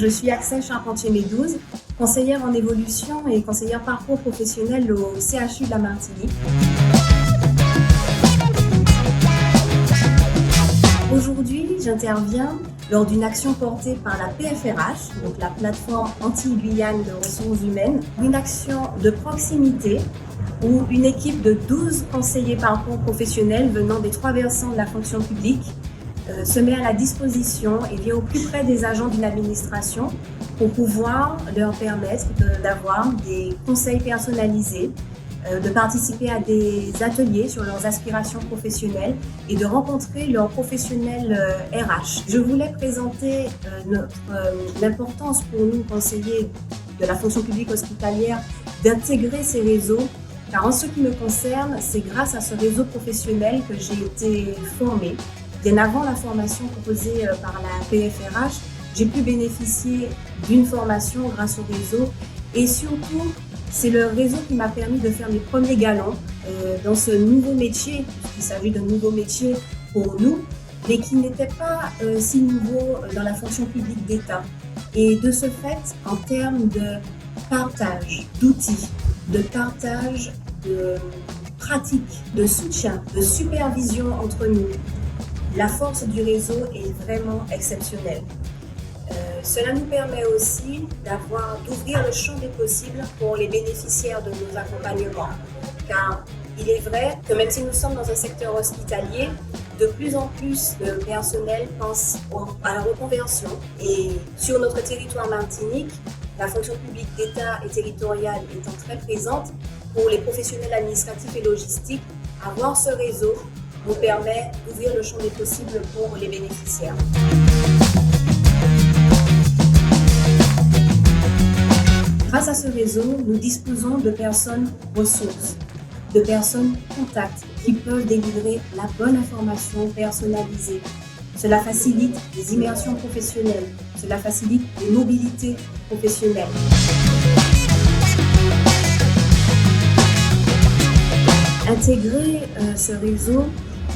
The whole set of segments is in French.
Je suis Axel Charpentier-Médouze, conseillère en évolution et conseillère parcours professionnel au CHU de la Martinique. Aujourd'hui, j'interviens lors d'une action portée par la PFRH, donc la plateforme anti-Guyane de ressources humaines, une action de proximité où une équipe de 12 conseillers parcours professionnels venant des 3 versants de la fonction publique se met à la disposition et vient au plus près des agents d'une administration pour pouvoir leur permettre d'avoir des conseils personnalisés, de participer à des ateliers sur leurs aspirations professionnelles et de rencontrer leurs professionnels RH. Je voulais présenter l'importance pour nous, conseillers de la fonction publique hospitalière, d'intégrer ces réseaux, car en ce qui me concerne, c'est grâce à ce réseau professionnel que j'ai été formée. Bien avant la formation proposée par la PFRH, j'ai pu bénéficier d'une formation grâce au réseau et surtout, c'est le réseau qui m'a permis de faire mes premiers galons dans ce nouveau métier. Il s'agit d'un nouveau métier pour nous, mais qui n'était pas si nouveau dans la fonction publique d'État. Et de ce fait, en termes de partage d'outils, de partage de pratiques, de soutien, de supervision entre nous, la force du réseau est vraiment exceptionnelle. Cela nous permet aussi d'ouvrir le champ des possibles pour les bénéficiaires de nos accompagnements. Car il est vrai que même si nous sommes dans un secteur hospitalier, de plus en plus de personnel pense à la reconversion. Et sur notre territoire Martinique, la fonction publique d'État et territoriale étant très présente, pour les professionnels administratifs et logistiques, avoir ce réseau nous permet d'ouvrir le champ des possibles pour les bénéficiaires. Grâce à ce réseau, nous disposons de personnes ressources, de personnes contacts qui peuvent délivrer la bonne information personnalisée. Cela facilite les immersions professionnelles, cela facilite les mobilités professionnelles. Intégrer ce réseau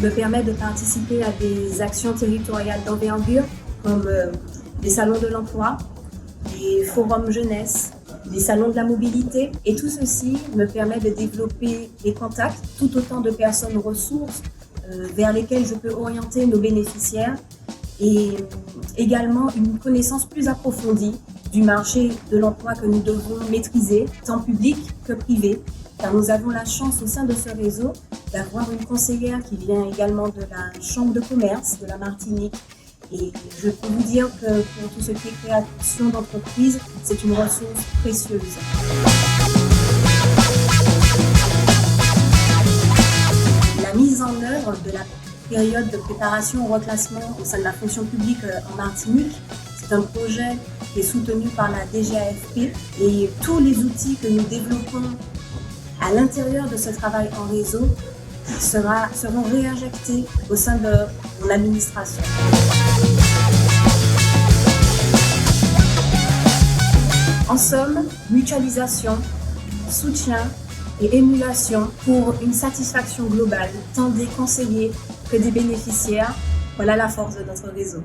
me permet de participer à des actions territoriales d'envergure comme les salons de l'emploi, les forums jeunesse, les salons de la mobilité. Et tout ceci me permet de développer des contacts, tout autant de personnes ressources vers lesquelles je peux orienter nos bénéficiaires et également une connaissance plus approfondie du marché de l'emploi que nous devons maîtriser, tant public que privé. Car nous avons la chance au sein de ce réseau d'avoir une conseillère qui vient également de la Chambre de commerce de la Martinique. Et je peux vous dire que pour tout ce qui est création d'entreprise, c'est une ressource précieuse. La mise en œuvre de la période de préparation au reclassement au sein de la fonction publique en Martinique, c'est un projet qui est soutenu par la DGAFP et tous les outils que nous développons à l'intérieur de ce travail en réseau seront réinjectés au sein de mon administration. En somme, mutualisation, soutien et émulation pour une satisfaction globale, tant des conseillers que des bénéficiaires. Voilà la force de notre réseau.